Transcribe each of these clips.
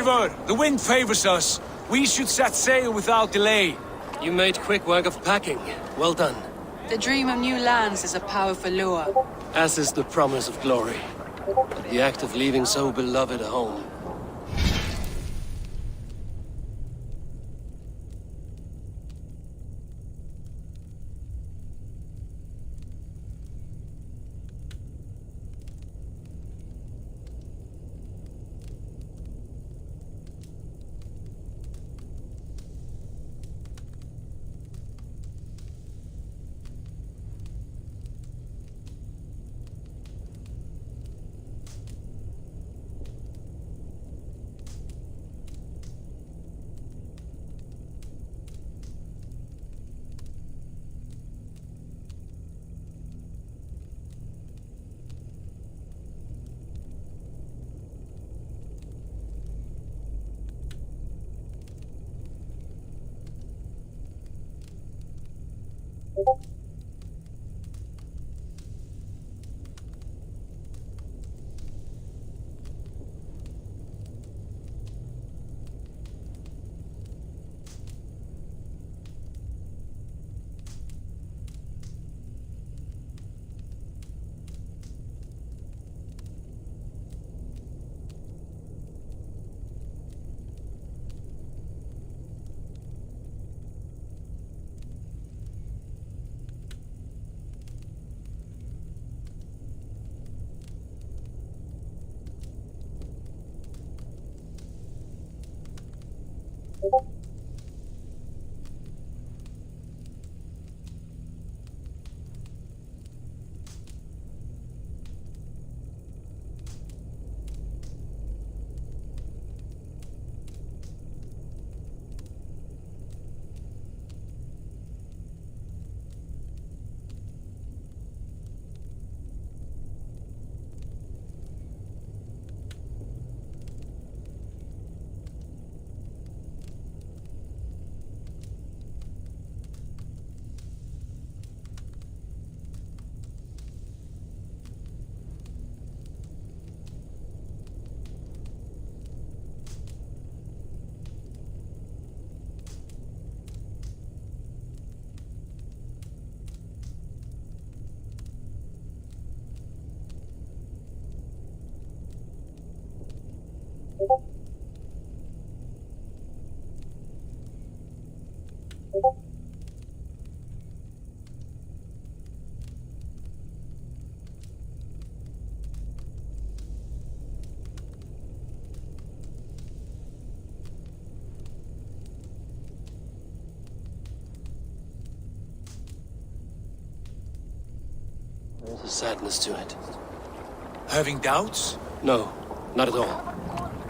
Eivor, the wind favors us. We should set sail without delay. You made quick work of packing. Well done. The dream of new lands is a powerful lure. As is the promise of glory. But the act of leaving so beloved a home. There's a sadness to it. Having doubts? No, not at all.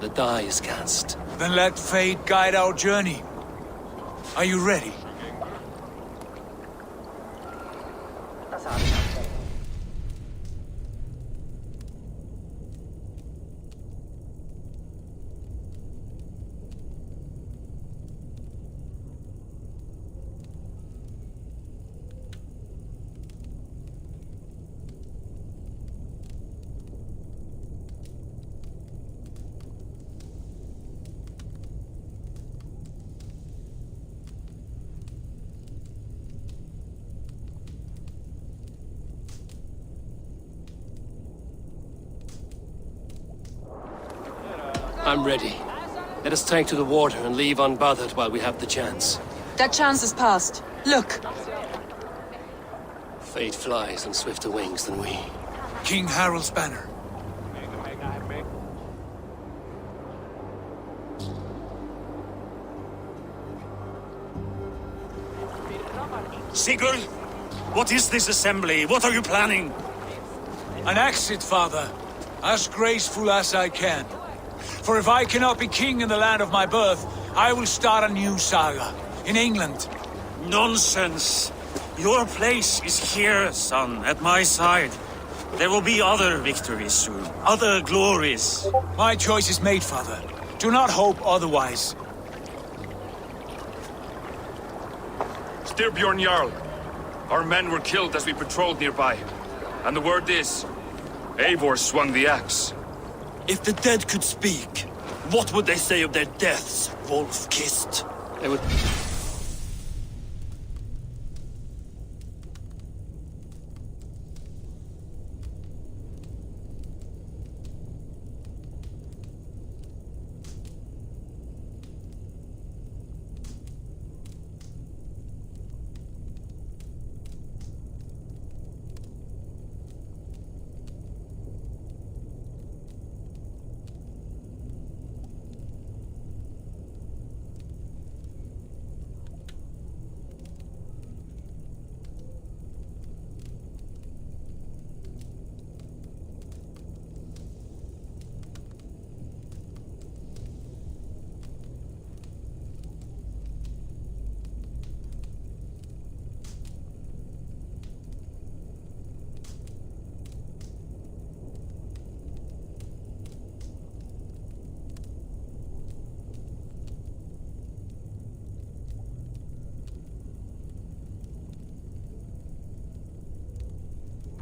The die is cast. Then let fate guide our journey. Are you ready? I'm ready. Let us take to the water and leave unbothered while we have the chance. That chance is past. Look! Fate flies on swifter wings than we. King Harald's banner. Sigurd, what is this assembly? What are you planning? An exit, father. As graceful as I can. For if I cannot be king in the land of my birth, I will start a new saga. In England. Nonsense. Your place is here, son, at my side. There will be other victories soon. Other glories. My choice is made, father. Do not hope otherwise. Styrbjorn Jarl. Our men were killed as we patrolled nearby. And the word is, Eivor swung the axe. If the dead could speak, What would they say of their deaths, wolf-kissed? They would...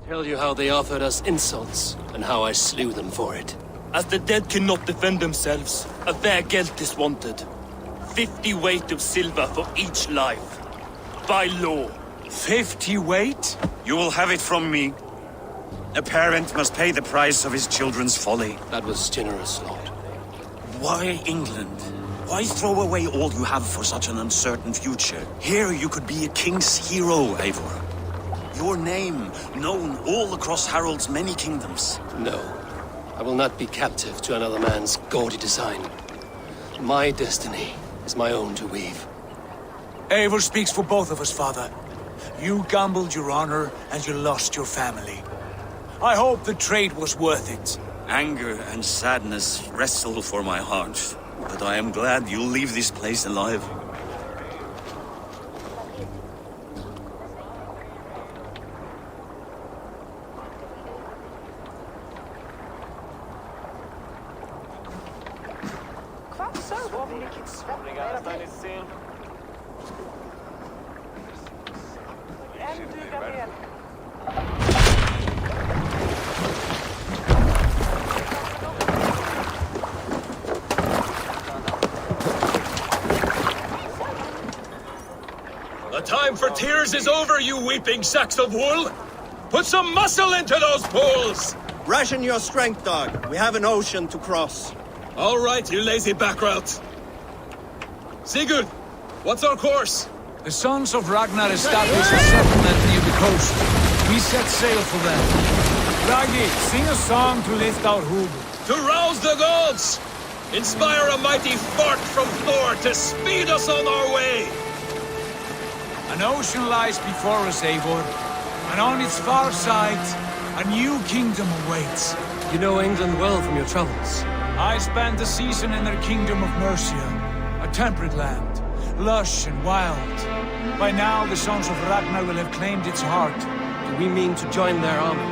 Tell you how they offered us insults, and how I slew them for it. As the dead cannot defend themselves, a fair gelt is wanted. 50 weight of silver for each life. By law. 50 weight? You will have it from me. A parent must pay the price of his children's folly. That was generous, Lord. Why England? Why throw away all you have for such an uncertain future? Here you could be a king's hero, Eivor. Your name known all across Harold's many kingdoms. No. I will not be captive to another man's gaudy design. My destiny is my own to weave. Eivor speaks for both of us, father. You gambled your honor, and you lost your family. I hope the trade was worth it. Anger and sadness wrestle for my heart, but I am glad you'll leave this place alive. The time for tears is over, you weeping sacks of wool! Put some muscle into those pools! Ration your strength, dog. We have an ocean to cross. All right, you lazy backrout. Sigurd, what's our course? The sons of Ragnar established a settlement near the coast. We set sail for them. Raggi, sing a song to lift our hood. To rouse the gods! Inspire a mighty fart from Thor to speed us on our way! An ocean lies before us, Eivor, and on its far side, a new kingdom awaits. You know England well from your travels. I spent a season in their kingdom of Mercia, a temperate land, lush and wild. By now, the sons of Ragnar will have claimed its heart. Do we mean to join their army?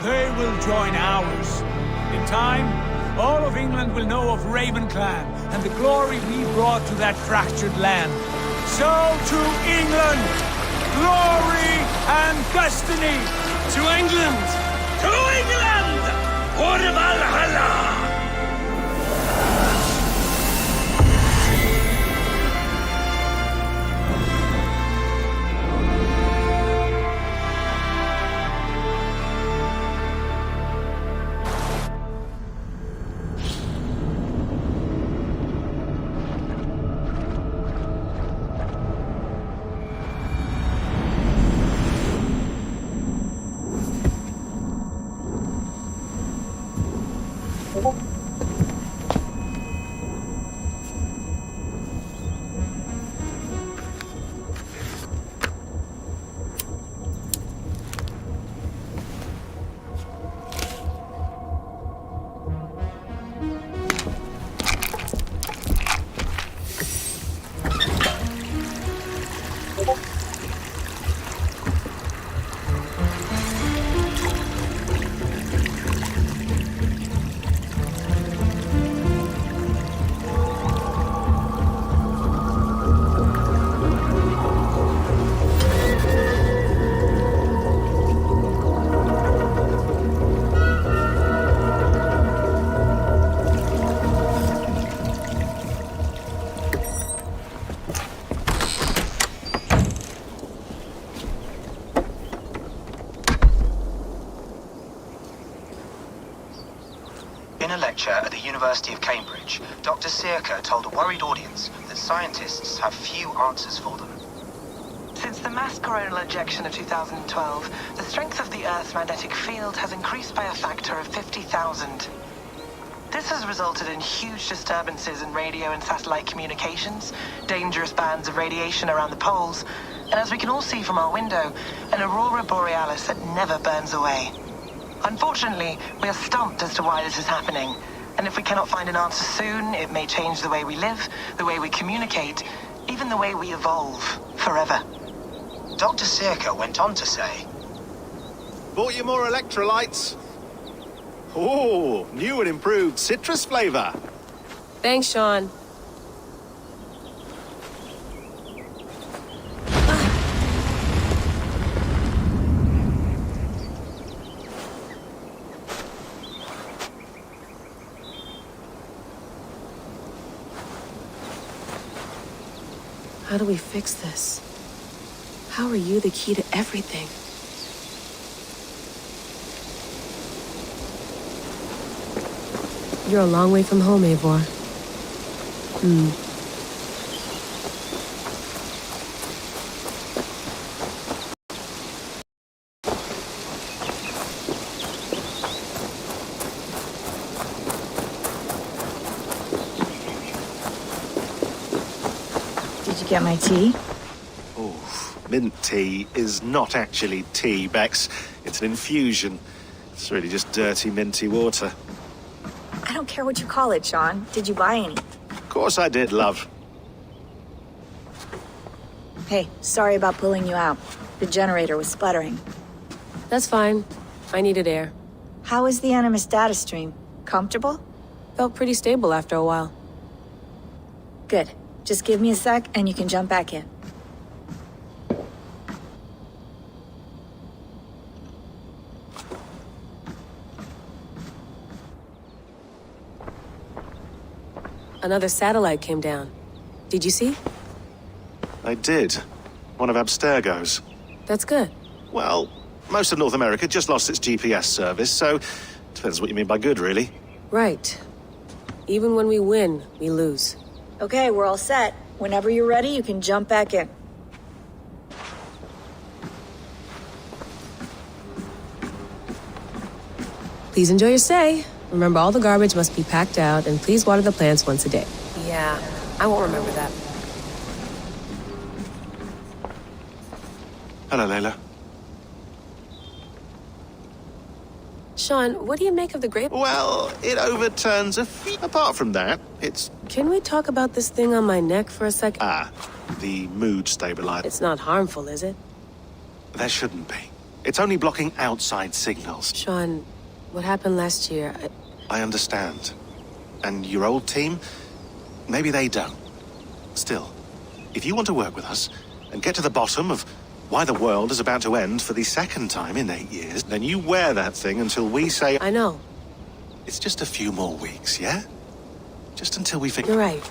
They will join ours. In time, all of England will know of Ravenclan and the glory we brought to that fractured land. So to England, glory and destiny! To England! To England! For Valhalla! Thank you. lecture at the University of Cambridge, Dr. Circa told a worried audience that scientists have few answers for them. Since the mass coronal ejection of 2012, the strength of the Earth's magnetic field has increased by a factor of 50,000. This has resulted in huge disturbances in radio and satellite communications, dangerous bands of radiation around the poles, and as we can all see from our window, an aurora borealis that never burns away. Unfortunately, we are stumped as to why this is happening, and if we cannot find an answer soon, it may change the way we live, the way we communicate, even the way we evolve, forever. Dr. Circa went on to say, Bought you more electrolytes? Oh, new and improved citrus flavor. Thanks, Sean. How do we fix this? How are you the key to everything? You're a long way from home, Eivor. Did you get my tea? Oh, mint tea is not actually tea, Bex. It's an infusion. It's really just dirty, minty water. I don't care what you call it, Sean. Did you buy any? Of course I did, love. Hey, sorry about pulling you out. The generator was sputtering. That's fine. I needed air. How is the Animus data stream? Comfortable? Felt pretty stable after a while. Good. Just give me a sec and you can jump back in. Another satellite came down. Did you see? I did. One of Abstergo's. That's good. Well, most of North America just lost its GPS service, so depends what you mean by good, really. Right. Even when we win, we lose. Okay, we're all set. Whenever you're ready, you can jump back in. Please enjoy your stay. Remember, all the garbage must be packed out, and please water the plants once a day. Yeah, I won't remember that. Hello, Layla. Sean, what do you make of the grape? Well, it overturns a few. Apart from that, it's... Can we talk about this thing on my neck for a sec? The mood stabilizer. It's not harmful, is it? There shouldn't be. It's only blocking outside signals. Sean, what happened last year? I understand. And your old team, maybe they don't. Still, if you want to work with us and get to the bottom of why the world is about to end for the second time in 8 years, then you wear that thing until we say... I know. It's just a few more weeks, yeah? Just until we figure... You're right.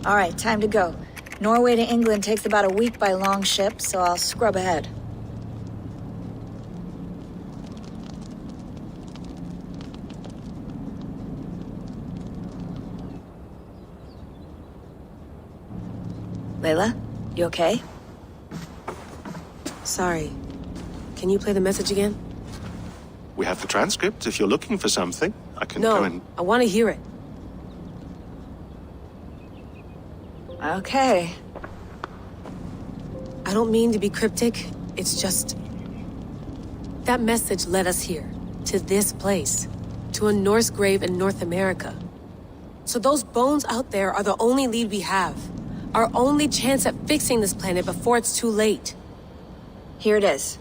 All right, time to go. Norway to England takes about a week by long ship, so I'll scrub ahead. Layla, you okay? Sorry. Can you play the message again? We have the transcript. If you're looking for something, I can go and... No, I want to hear it. Okay. I don't mean to be cryptic. It's just... That message led us here. To this place. To a Norse grave in North America. So those bones out there are the only lead we have. Our only chance at fixing this planet before it's too late. Here it is.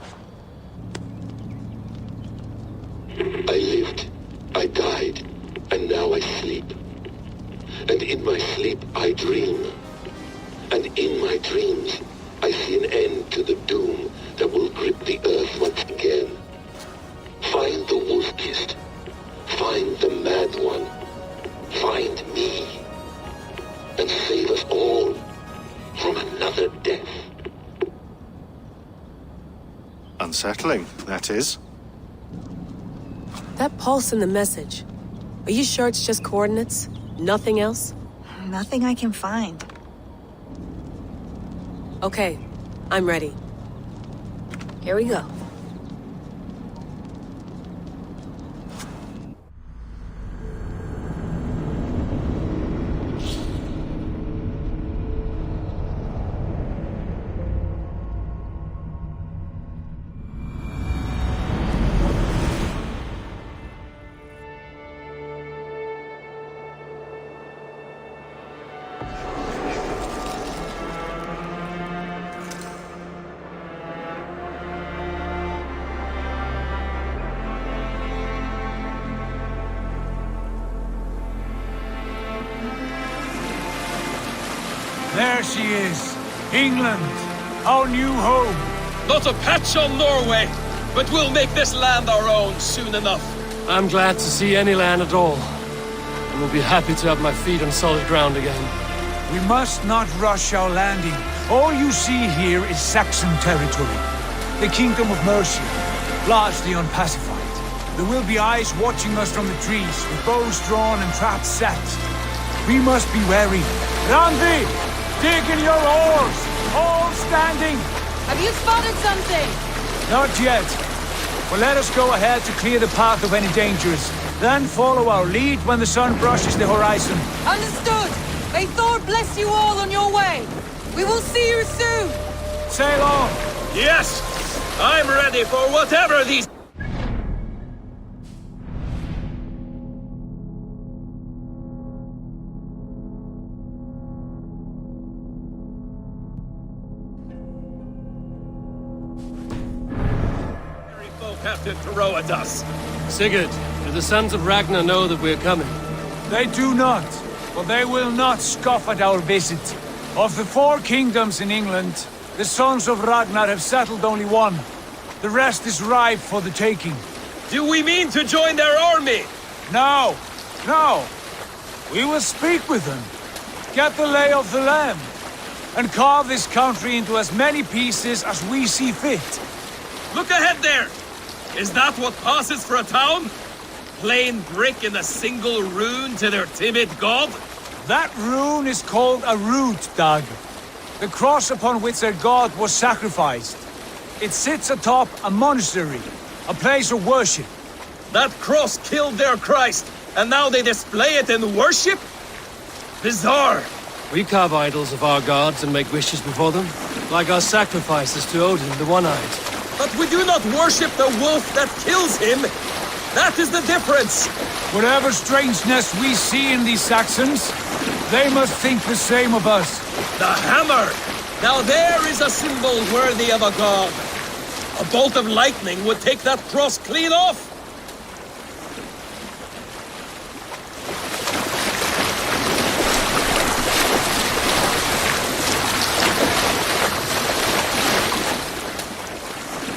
I lived, I died, and now I sleep. And in my sleep I dream. And in my dreams I see an end to the doom that will grip the earth once again. Find the wolf-kissed. Find the mad one. Unsettling, that is. That pulse in the message. Are you sure it's just coordinates? Nothing else? Nothing I can find. Okay, I'm ready. Here we go. There she is. England, our new home. Not a patch on Norway, but we'll make this land our own soon enough. I'm glad to see any land at all, and will be happy to have my feet on solid ground again. We must not rush our landing. All you see here is Saxon territory. The Kingdom of Mercia, largely unpacified. There will be eyes watching us from the trees, with bows drawn and traps set. We must be wary. Randi! Dig in your oars! All standing! Have you spotted something? Not yet. But let us go ahead to clear the path of any dangers. Then follow our lead when the sun brushes the horizon. Understood! May Thor bless you all on your way! We will see you soon! Sail on! Yes! I'm ready for whatever these... Captain to row at us. Sigurd, do the sons of Ragnar know that we're coming? They do not, but they will not scoff at our visit. Of the 4 kingdoms in England, the sons of Ragnar have settled only one. The rest is ripe for the taking. Do we mean to join their army? No, no. We will speak with them, get the lay of the land, and carve this country into as many pieces as we see fit. Look ahead there! Is that what passes for a town? Plain brick and a single rune to their timid god? That rune is called a root, Dag. The cross upon which their god was sacrificed. It sits atop a monastery, a place of worship. That cross killed their Christ, and now they display it in worship? Bizarre. We carve idols of our gods and make wishes before them, like our sacrifices to Odin, the One-Eyed. But we do not worship the wolf that kills him! That is the difference! Whatever strangeness we see in these Saxons, they must think the same of us. The hammer! Now there is a symbol worthy of a god. A bolt of lightning would take that cross clean off!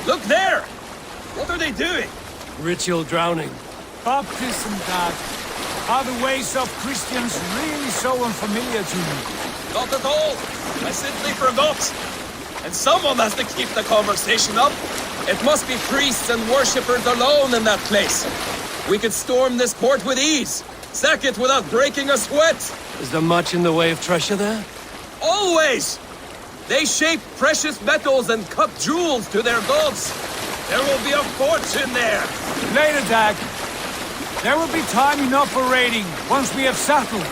Look there! What are they doing? Ritual drowning. Baptism, Dad. Are the ways of Christians really so unfamiliar to you? Not at all. I simply forgot. And someone has to keep the conversation up. It must be priests and worshippers alone in that place. We could storm this port with ease. Sack it without breaking a sweat. Is there much in the way of treasure there? Always! They shape precious metals and cut jewels to their gods. There will be a fortune there. Later, Dag. There will be time enough for raiding once we have settled.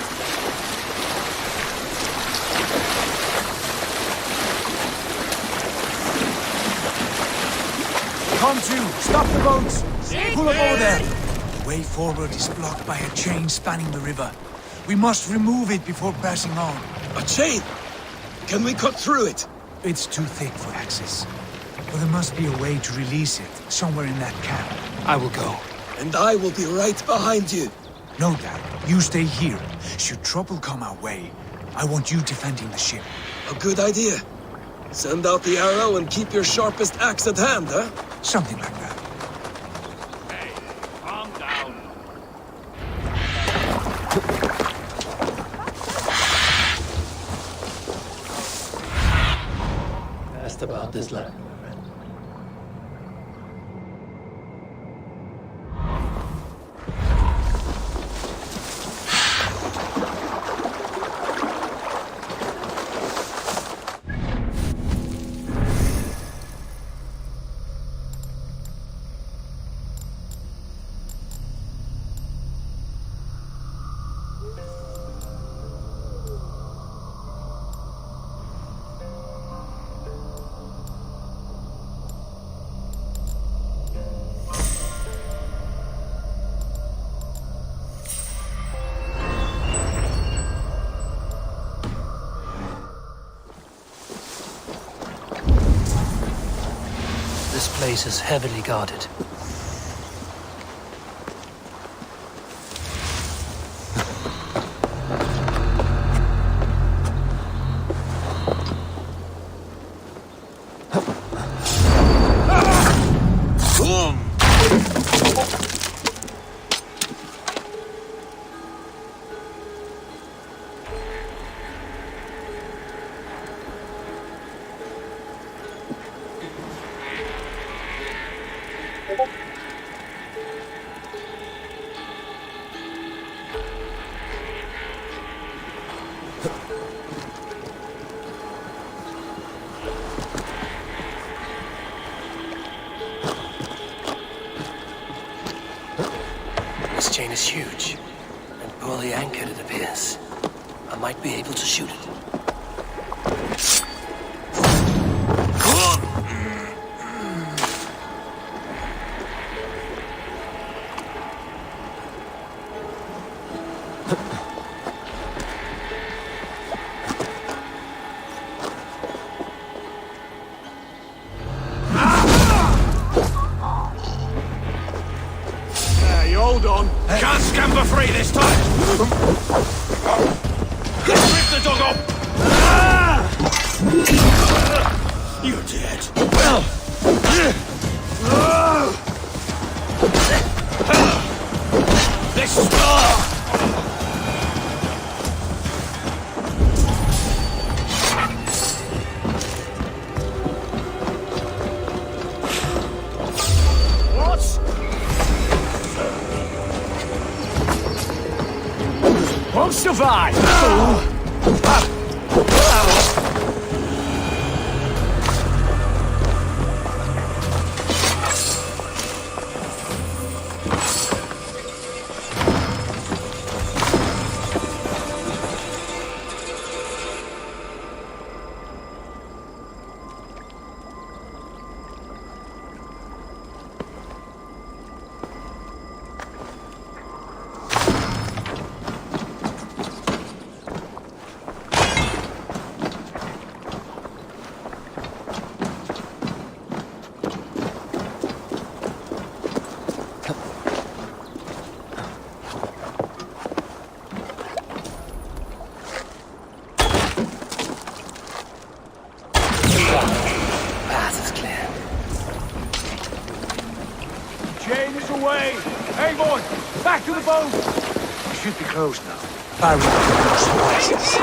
Come to, stop the boats. Pull up over there. The way forward is blocked by a chain spanning the river. We must remove it before passing on. A chain? Can we cut through it? It's too thick for access. But there must be a way to release it, somewhere in that camp. I will go. And I will be right behind you. No, Dad. You stay here. Should trouble come our way, I want you defending the ship. A good idea. Send out the arrow and keep your sharpest axe at hand, huh? Something like that. Hey, calm down. Asked about this land. place is heavily guarded. This chain is huge, and poorly anchored it appears. I might be able to shoot it. Hold on. Can't scamper free this time. Rip the dog up. You're dead. This is... Won't survive! Chain is away! Eivor, back to the boat! We should be close now. Barry will surprises.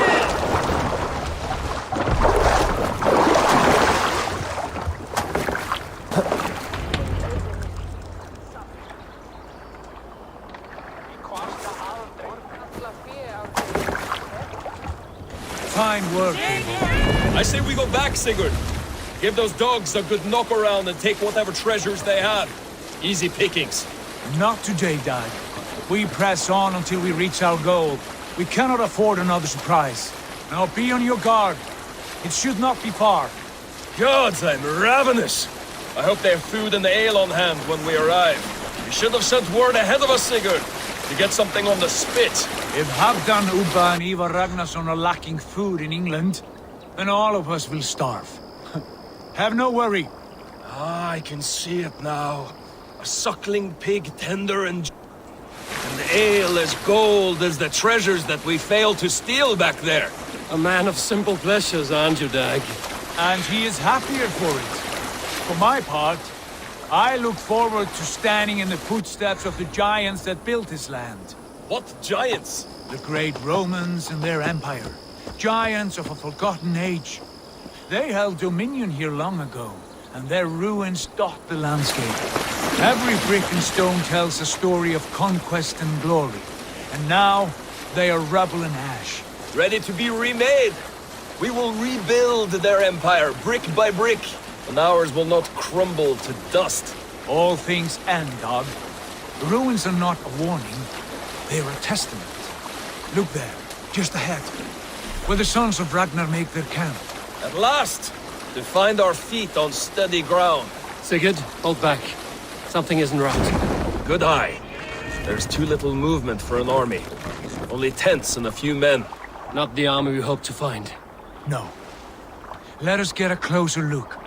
Fine work, Eivor. I say we go back, Sigurd. Give those dogs a good knock around and take whatever treasures they have. Easy pickings. Not today, Dad. We press on until we reach our goal. We cannot afford another surprise. Now be on your guard. It should not be far. Gods, I'm ravenous. I hope they have food and ale on hand when we arrive. You should have sent word ahead of us, Sigurd, to get something on the spit. If Halfdan, Ubba and Ivar Ragnarsson are lacking food in England, then all of us will starve. Have no worry. Ah, I can see it now. A suckling pig tender and ale as gold as the treasures that we failed to steal back there. A man of simple pleasures, aren't you, Dag? And he is happier for it. For my part, I look forward to standing in the footsteps of the giants that built this land. What giants? The great Romans and their empire. Giants of a forgotten age. They held dominion here long ago, and their ruins dot the landscape. Every brick and stone tells a story of conquest and glory. And now, they are rubble and ash. Ready to be remade. We will rebuild their empire, brick by brick, and ours will not crumble to dust. All things end, Dog. The ruins are not a warning, they are a testament. Look there, just ahead, where the sons of Ragnar make their camp. At last, to find our feet on steady ground. Sigurd, hold back. Something isn't right. Good eye. There's too little movement for an army. Only tents and a few men. Not the army we hope to find. No. Let us get a closer look.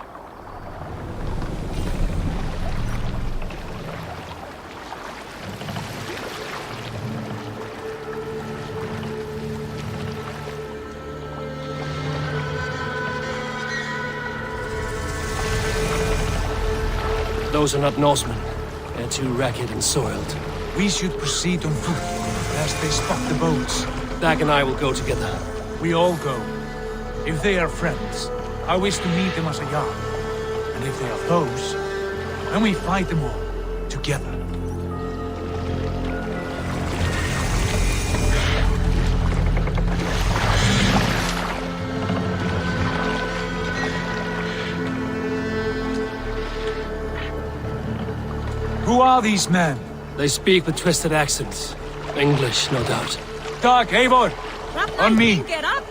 Those are not Norsemen. They're too ragged and soiled. We should proceed on foot, as they spot the boats. Dag and I will go together. We all go. If they are friends, I wish to meet them as a Jarl. And if they are foes, then we fight them all, together. Who are these men? They speak with twisted accents. English, no doubt. Dag, Eivor! On me! Get up!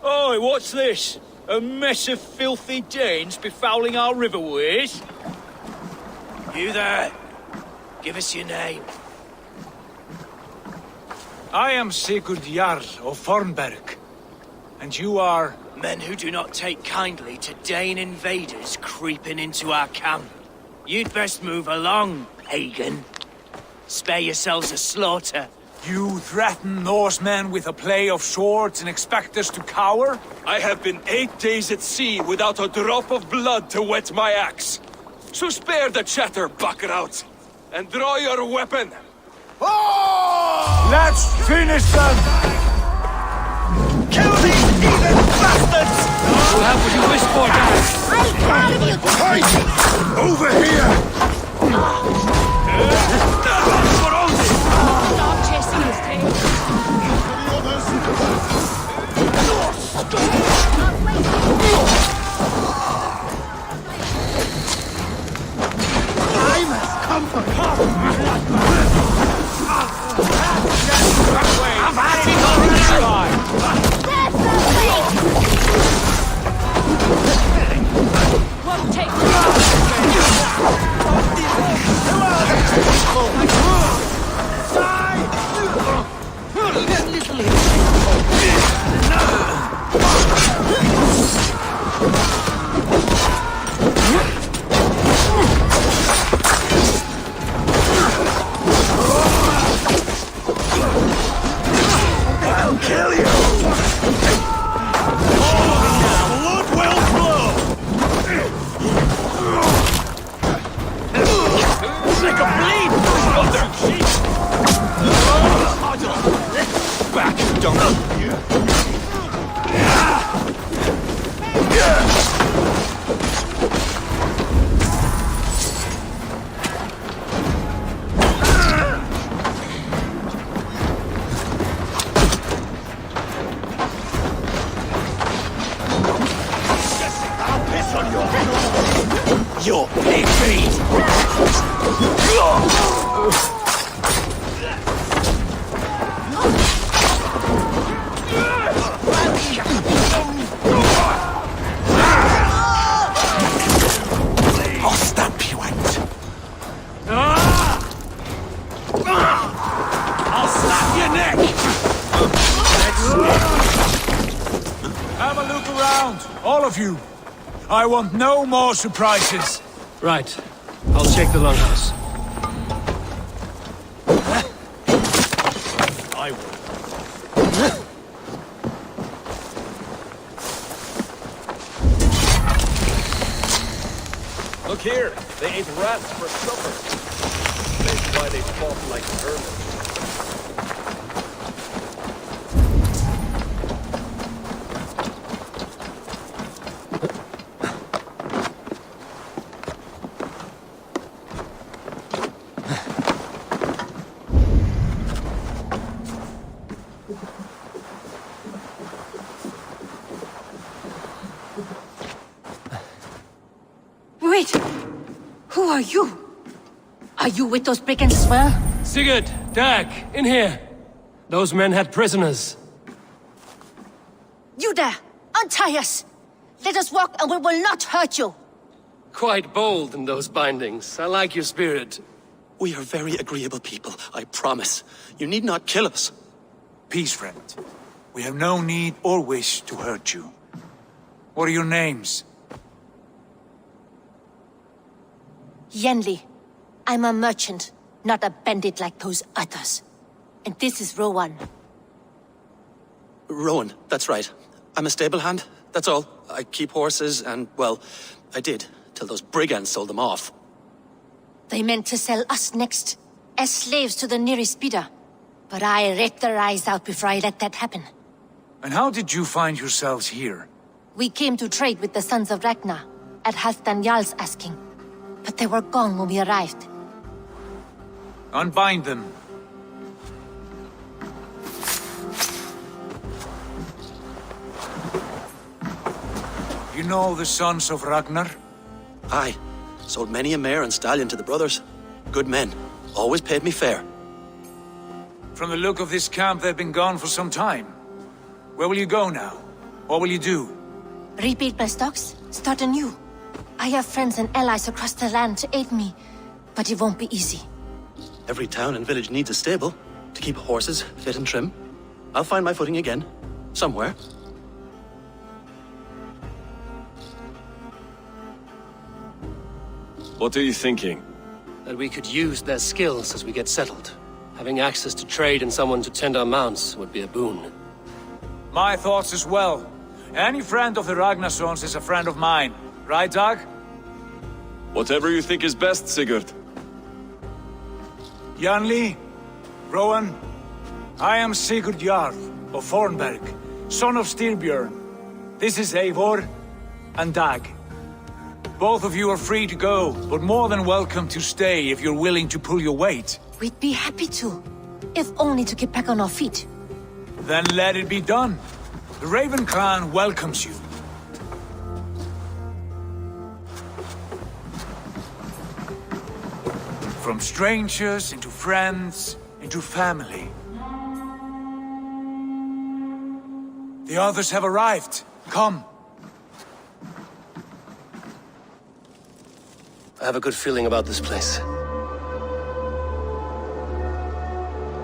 Oi, what's this? A mess of filthy Danes befouling our riverways? You there! Give us your name. I am Sigurd Jarl of Fornberg. And you are... Men who do not take kindly to Dane invaders creeping into our camp. You'd best move along, pagan. Spare yourselves a slaughter. You threaten Norsemen with a play of swords and expect us to cower? I have been 8 days at sea without a drop of blood to wet my axe. So spare the chatter, Buckerout, and draw your weapon. Let's finish them! Kill these heathen bastards! We'll have what you wish for, Dag. I'm proud of you! Over here! Stop chasing his tail! Won't take I'll kill you! Blood will flow! Like a bleed! Back, donkey! Your pig feet! I'll stamp you out! I'll snap your neck! Have a look around, all of you. I want no more surprises. Right. I'll check the longhouse. I will. Look here, they ate rats for supper. That's why they fought like vermin. Wait! Who are you? Are you with those brigands as well? Sigurd, Dag, in here. Those men had prisoners. You there! Untie us! Let us walk and we will not hurt you! Quite bold in those bindings. I like your spirit. We are very agreeable people, I promise. You need not kill us. Peace, friend. We have no need or wish to hurt you. What are your names? Yenli. I'm a merchant, not a bandit like those others. And this is Rowan. Rowan, that's right. I'm a stable hand, that's all. I keep horses and, well, I did, till those brigands sold them off. They meant to sell us next, as slaves to the nearest bidder. But I ripped their eyes out before I let that happen. And how did you find yourselves here? We came to trade with the Sons of Ragnar, at Halfdan Jarl's asking. But they were gone when we arrived. Unbind them. You know the Sons of Ragnar? Aye. Sold many a mare and stallion to the brothers. Good men. Always paid me fair. From the look of this camp, they've been gone for some time. Where will you go now? What will you do? Rebuild my stocks, start anew. I have friends and allies across the land to aid me, but it won't be easy. Every town and village needs a stable to keep horses fit and trim. I'll find my footing again. Somewhere. What are you thinking? That we could use their skills as we get settled. Having access to trade and someone to tend our mounts would be a boon. My thoughts as well. Any friend of the Ragnarsons is a friend of mine. Right, Dag? Whatever you think is best, Sigurd. Janli, Rowan, I am Sigurd Jarl of Fornberg, son of Styrbjörn. This is Eivor and Dag. Both of you are free to go, but more than welcome to stay if you're willing to pull your weight. We'd be happy to, if only to get back on our feet. Then let it be done. The Raven clan welcomes you. From strangers into friends, into family. The others have arrived. Come. I have a good feeling about this place.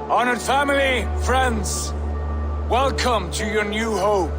Honored family, friends, welcome to your new home.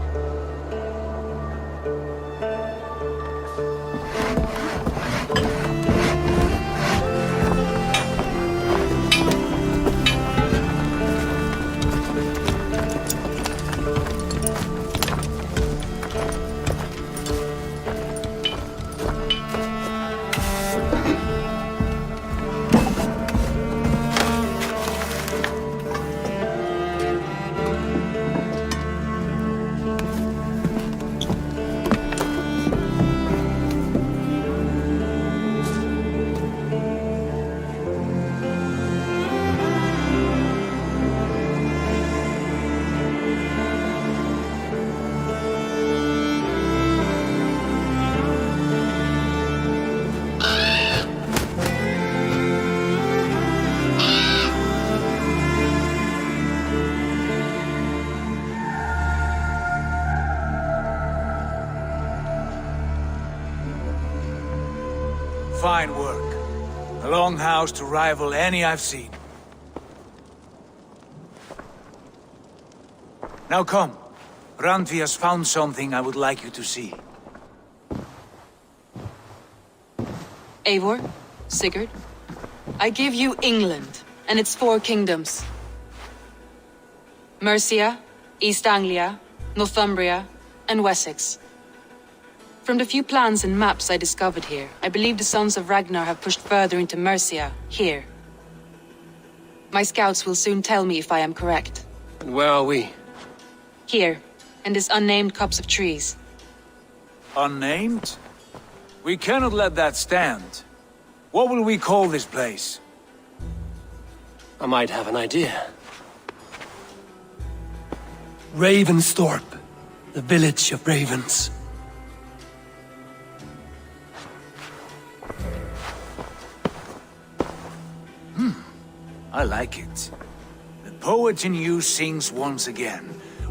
Fine work. A longhouse to rival any I've seen. Now come. Randvi has found something I would like you to see. Eivor, Sigurd, I give you England and its 4 kingdoms. Mercia, East Anglia, Northumbria, and Wessex. From the few plans and maps I discovered here, I believe the Sons of Ragnar have pushed further into Mercia, here. My scouts will soon tell me if I am correct. And where are we? Here, in this unnamed copse of trees. Unnamed? We cannot let that stand. What will we call this place? I might have an idea. Ravensthorpe, the village of ravens. I like it. The poet in you sings once again.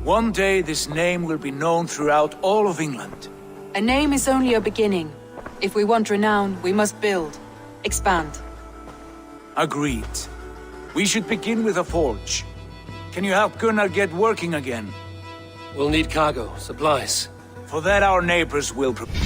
One day this name will be known throughout all of England. A name is only a beginning. If we want renown, we must build, expand. Agreed. We should begin with a forge. Can you help Gunnar get working again? We'll need cargo, supplies. For that our neighbors will provide,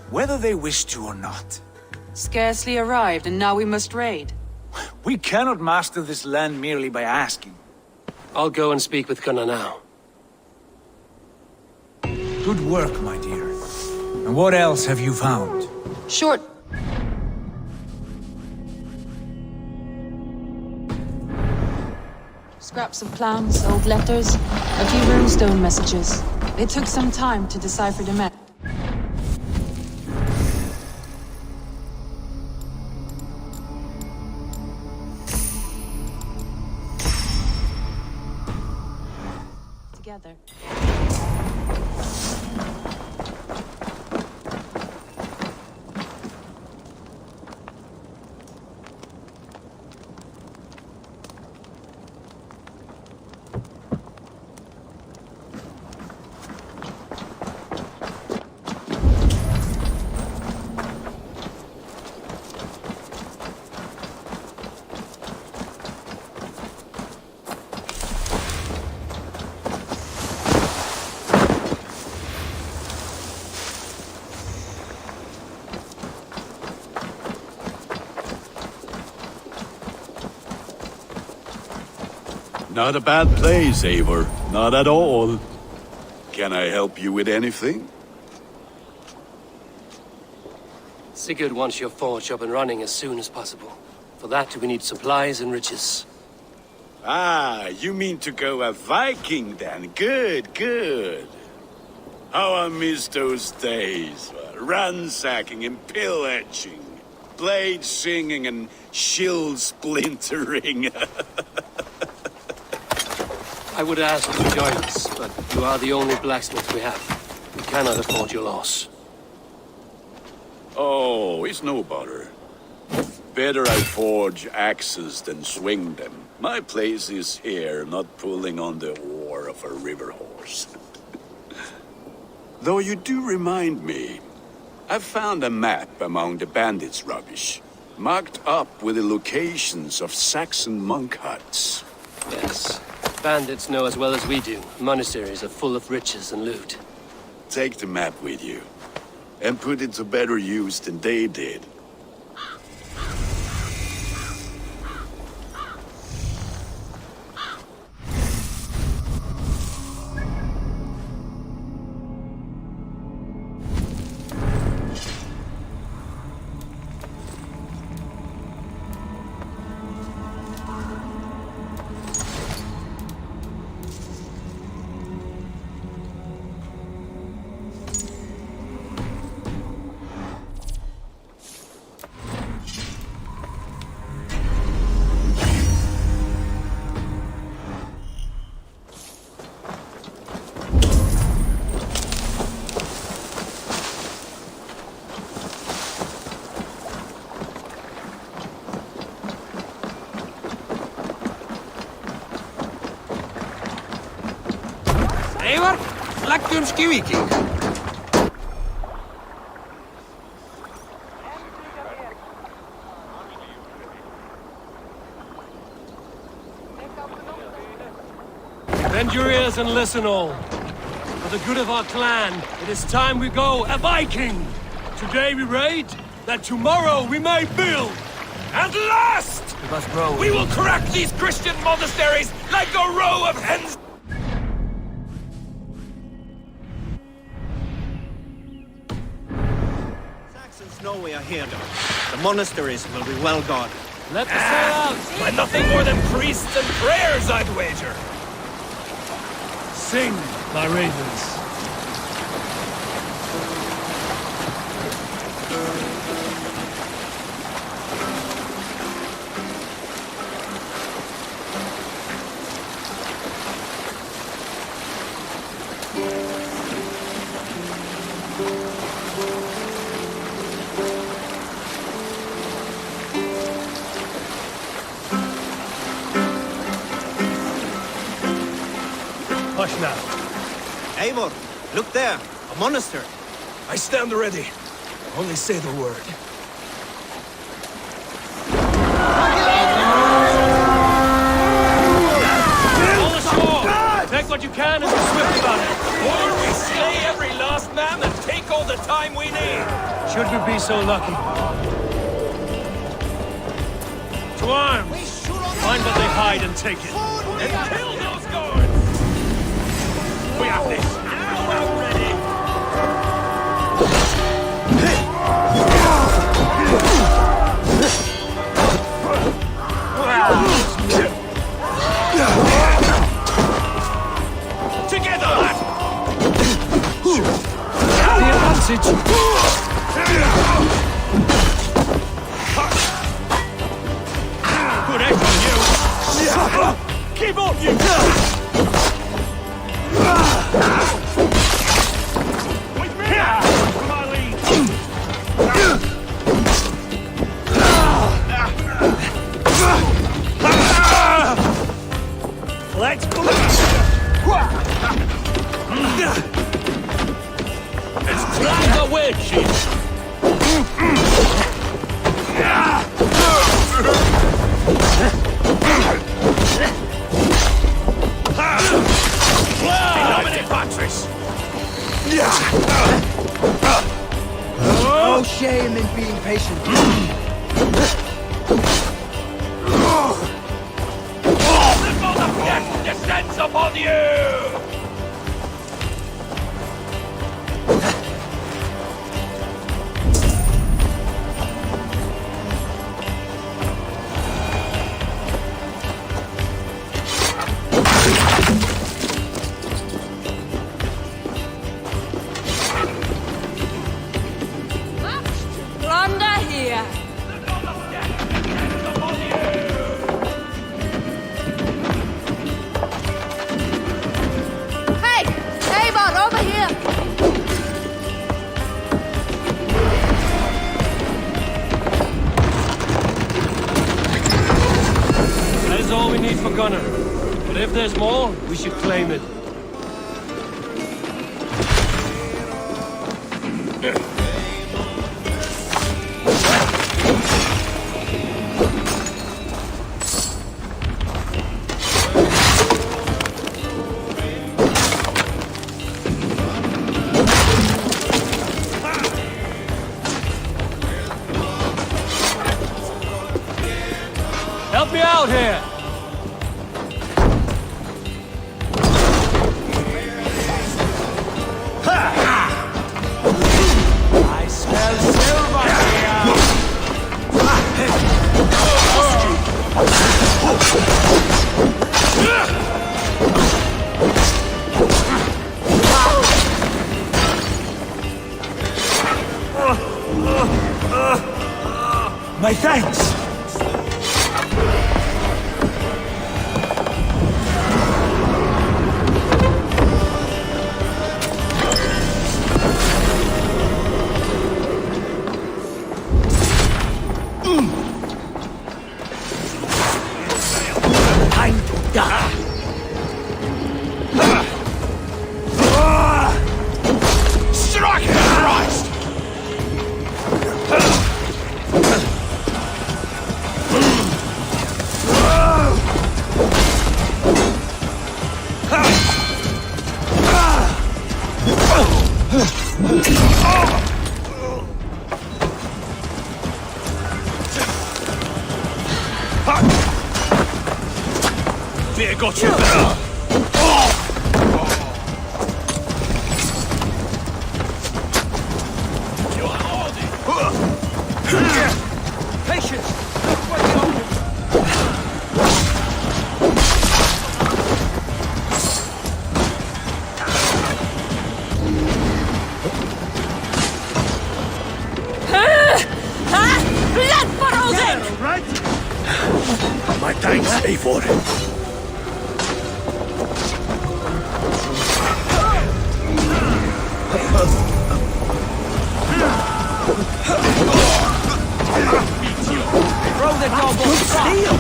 whether they wish to or not. Scarcely arrived, and now we must raid. We cannot master this land merely by asking. I'll go and speak with Gunnar now. Good work, my dear. And what else have you found? Short... Scraps of plans, old letters, a few runestone messages. It took some time to decipher the map. Together. Not a bad place, Eivor. Not at all. Can I help you with anything? Sigurd wants your forge up and running as soon as possible. For that, we need supplies and riches. Ah, you mean to go a Viking then? Good, good. How I miss those days. Ransacking and pillaging. Blade singing and shield splintering. I would ask you to join us, but you are the only blacksmith we have. We cannot afford your loss. Oh, it's no bother. Better I forge axes than swing them. My place is here, not pulling on the oar of a river horse. Though you do remind me, I found a map among the bandits' rubbish, marked up with the locations of Saxon monk huts. Yes. Bandits know as well as we do. Monasteries are full of riches and loot. Take the map with you, and put it to better use than they did. Eivor, leggjum skývíking. Bend your ears and listen all. For the good of our clan, it is time we go a Viking! Today we raid, that tomorrow we may build! At last! We must grow. We will crack these Christian monasteries like a row of hens! Saxons know we are here, though. The monasteries will be well guarded. Let the sail out! By nothing more than priests and prayers, I'd wager! Sing, my ravens. Hush now. Eivor, look there. A monastery. I stand ready. Only say the word. All ashore! Take what you can and be swift about it. Or we slay every last man and take all the time we need. Should we be so lucky? To arms! Find what they hide and take it. And kill those guards! We have this. Now I'm ready. Together, lad! The advantage! Good egg on you! Keep on, you! With me! To my lead! Let's go! It's time the wedge! No shame in being patient. The bolt of death descends upon you! Plunder here! Hey! Eivor, over here! That is all we need for Gunnar. But if there's more, we should claim it. Help me out here! I smell silver here! My thanks! Strike him, Christ! Fear got you better. Patience! Look what's open! Blood for Odin! All right? My thanks, Eivor. Throw the dog on steel!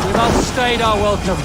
We've outstayed our welcome.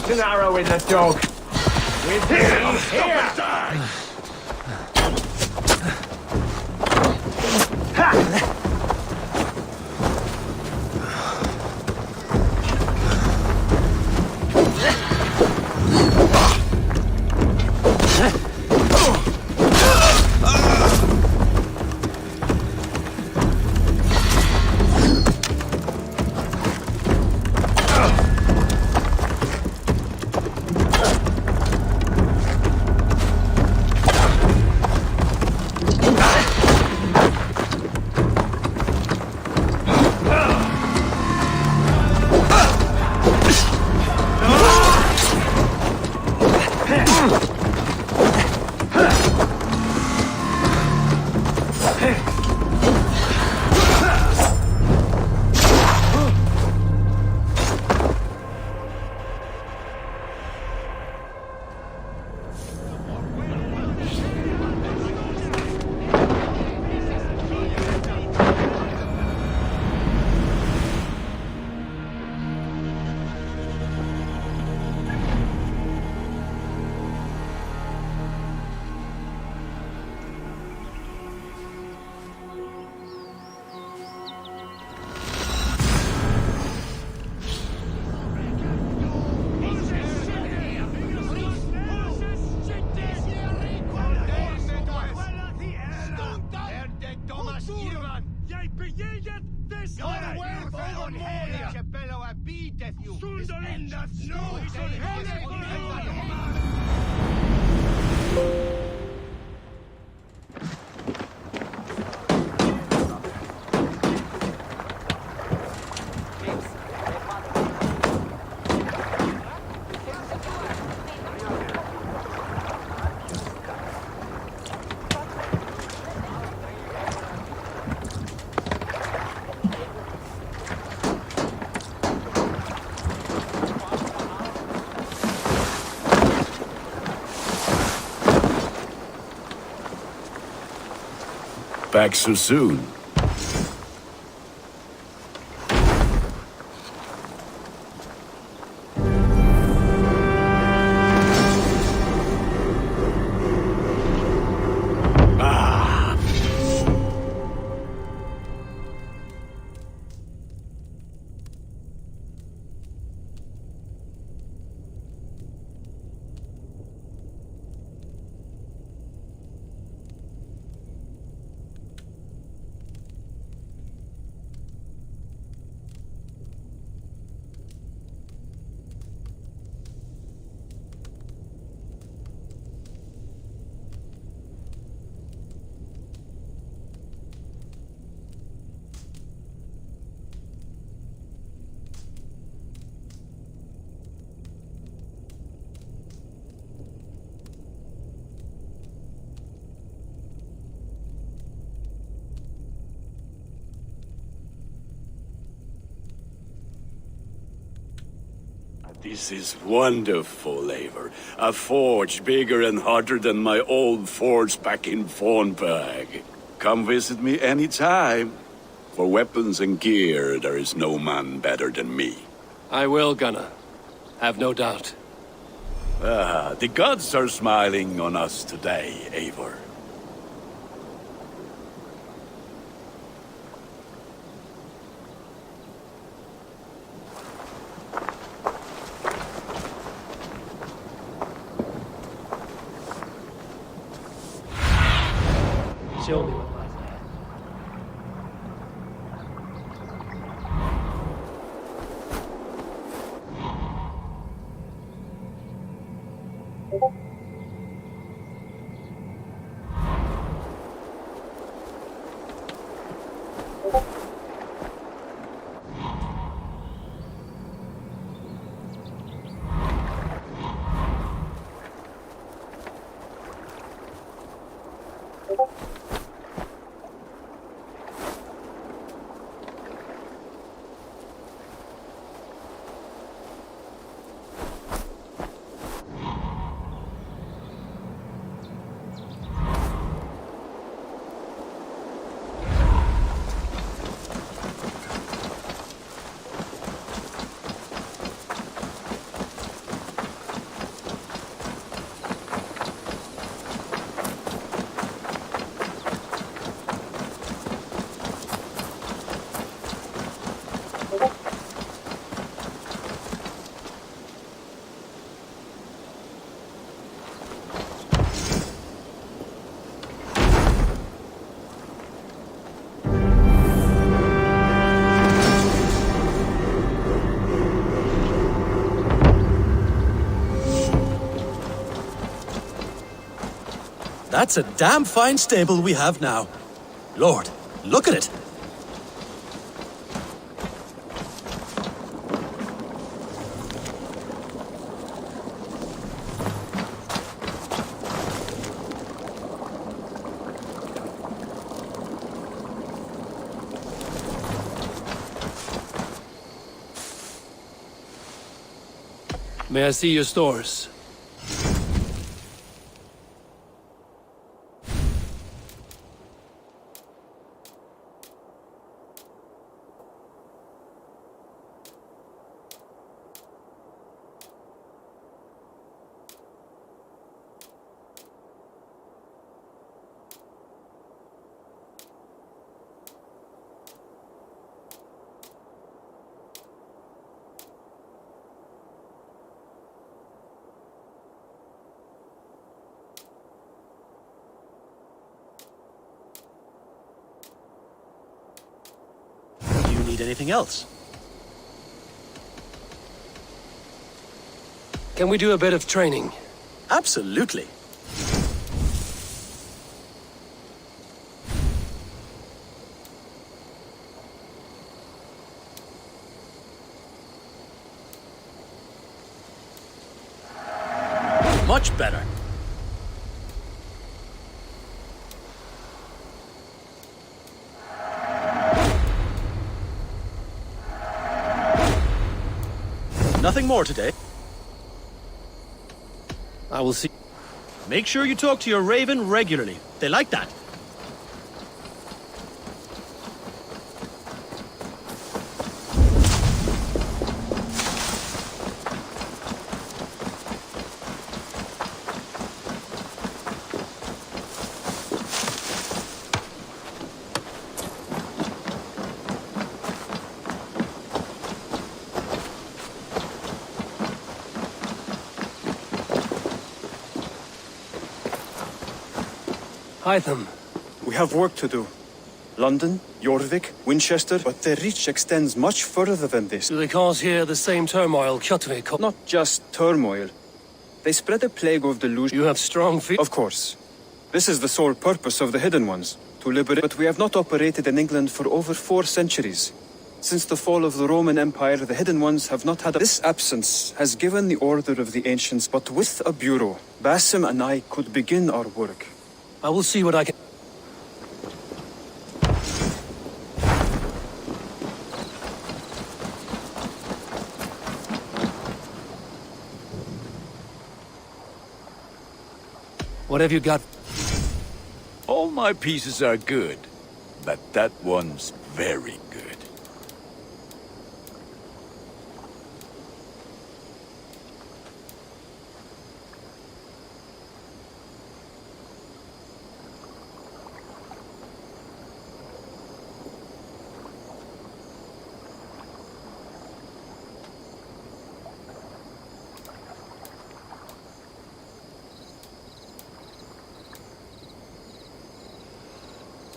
An arrow in the dog. With here. Back so soon. This is wonderful, Eivor. A forge bigger and hotter than my old forge back in Fornburg. Come visit me anytime. For weapons and gear, there is no man better than me. I will, Gunnar. Have no doubt. The gods are smiling on us today, Eivor. Show me. That's a damn fine stable we have now. Lord, look at it. May I see your stores? Need anything else? Can we do a bit of training? Absolutely. Much better. Nothing more today. I will see. Make sure you talk to your Raven regularly. They like that. Hytham. We have work to do. London, Jorvik, Winchester, but their reach extends much further than this. Do they cause here the same turmoil Kjotve? Not just turmoil. They spread a plague of delusion. You have strong feet? Of course. This is the sole purpose of the Hidden Ones, to liberate. But we have not operated in England for over 4 centuries. Since the fall of the Roman Empire, the Hidden Ones have not had This absence has given the Order of the Ancients, but with a bureau, Basim and I could begin our work. I will see what I can... What have you got? All my pieces are good, but that one's very good.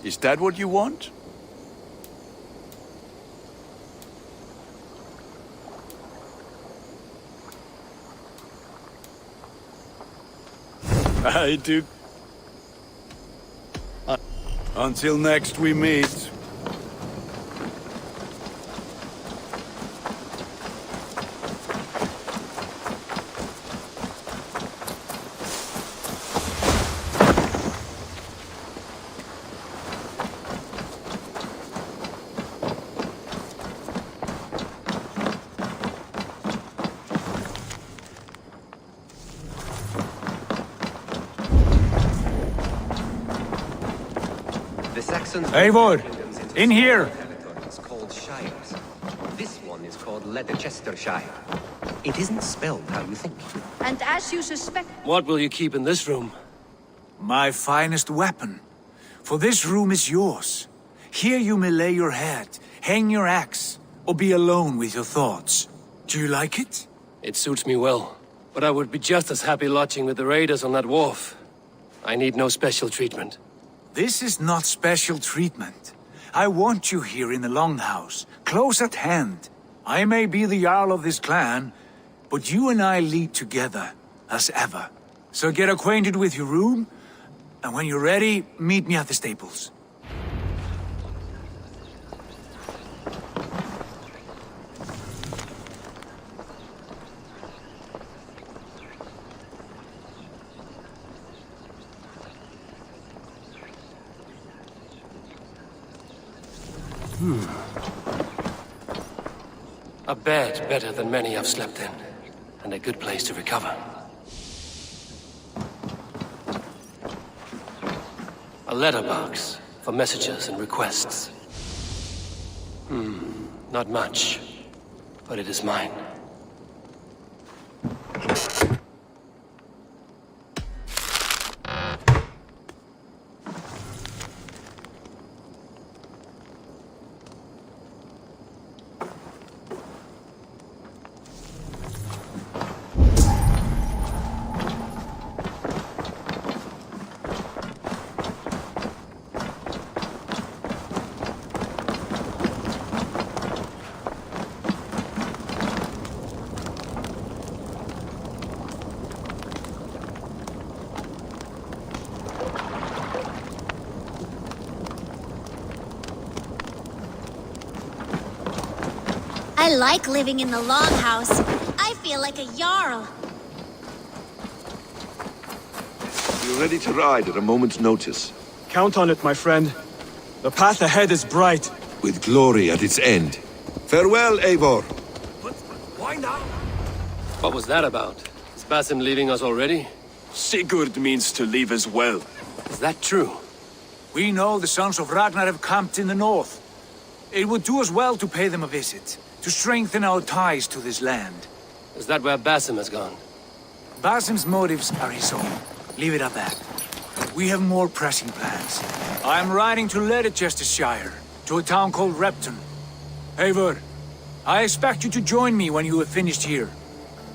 Is that what you want? I do. Until next we meet. Eivor, in here! It's called Shires. This one is called Leicestershire. It isn't spelled how you think. And as you suspect... What will you keep in this room? My finest weapon. For this room is yours. Here you may lay your head, hang your axe, or be alone with your thoughts. Do you like it? It suits me well. But I would be just as happy lodging with the raiders on that wharf. I need no special treatment. This is not special treatment. I want you here in the Longhouse, close at hand. I may be the Jarl of this clan, but you and I lead together, as ever. So get acquainted with your room, and when you're ready, meet me at the stables. A bed better than many I've slept in, and a good place to recover. A letterbox for messages and requests. Not much, but it is mine. I like living in the longhouse. I feel like a Jarl. We're ready to ride at a moment's notice. Count on it, my friend. The path ahead is bright. With glory at its end. Farewell, Eivor. Why now? What was that about? Is Basim leaving us already? Sigurd means to leave as well. Is that true? We know the sons of Ragnar have camped in the north. It would do us well to pay them a visit, to strengthen our ties to this land. Is that where Basim has gone? Basim's motives are his own. Leave it at that. We have more pressing plans. I'm riding to Leicestershire, to a town called Repton. Eivor, I expect you to join me when you have finished here.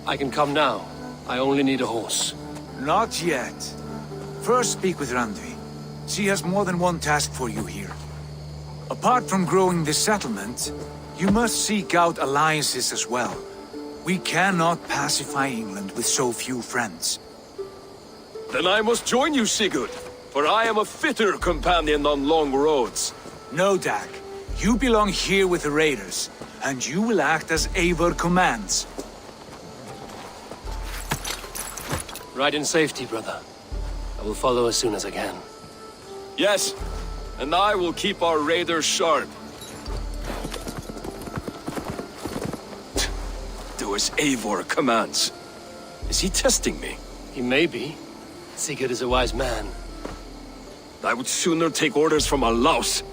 I can come now. I only need a horse. Not yet. First speak with Randvi. She has more than one task for you here. Apart from growing this settlement, you must seek out alliances as well. We cannot pacify England with so few friends. Then I must join you, Sigurd, for I am a fitter companion on long roads. No, Dag. You belong here with the raiders, and you will act as Eivor commands. Ride in safety, brother. I will follow as soon as I can. Yes, and I will keep our raiders sharp. Do as Eivor commands. Is he testing me? He may be. Sigurd is a wise man. I would sooner take orders from a louse.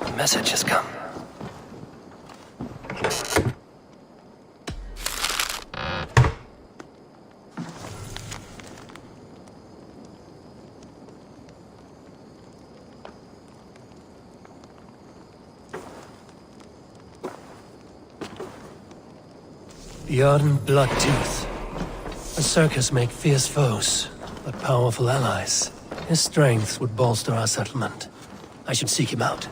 A message has come. Bjorn Bloodtooth. The Circus make fierce foes, but powerful allies. His strength would bolster our settlement. I should seek him out.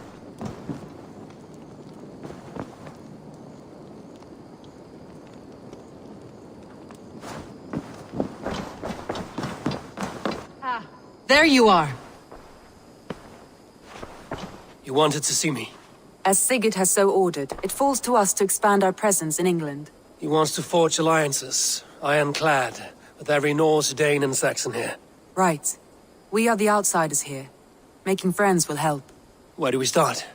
There you are. You wanted to see me? As Sigurd has so ordered, it falls to us to expand our presence in England. He wants to forge alliances, ironclad, with every Norse, Dane, and Saxon here. Right. We are the outsiders here. Making friends will help. Where do we start?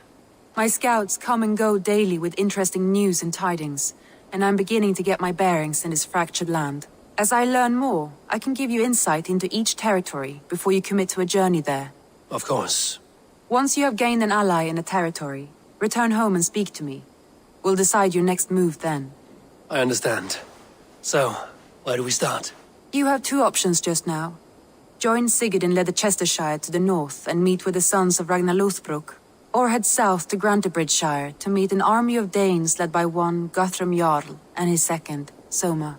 My scouts come and go daily with interesting news and tidings, and I'm beginning to get my bearings in this fractured land. As I learn more, I can give you insight into each territory before you commit to a journey there. Of course. Once you have gained an ally in a territory, return home and speak to me. We'll decide your next move then. I understand. So, where do we start? You have two options just now. Join Sigurd in Leicestershire to the north and meet with the sons of Ragnar Lothbrok, or head south to Grantebridgesshire to meet an army of Danes led by one Guthrum Jarl and his second, Soma.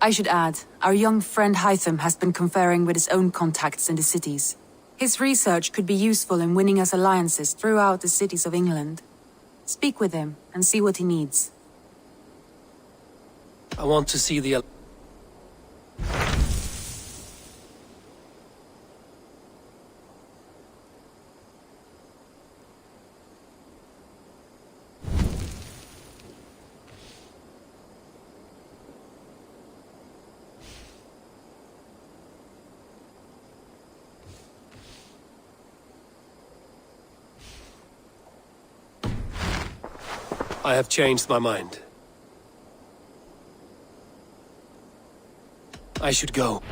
I should add, our young friend Hytham has been conferring with his own contacts in the cities. His research could be useful in winning us alliances throughout the cities of England. Speak with him and see what he needs. I want to see the... I have changed my mind. I should go.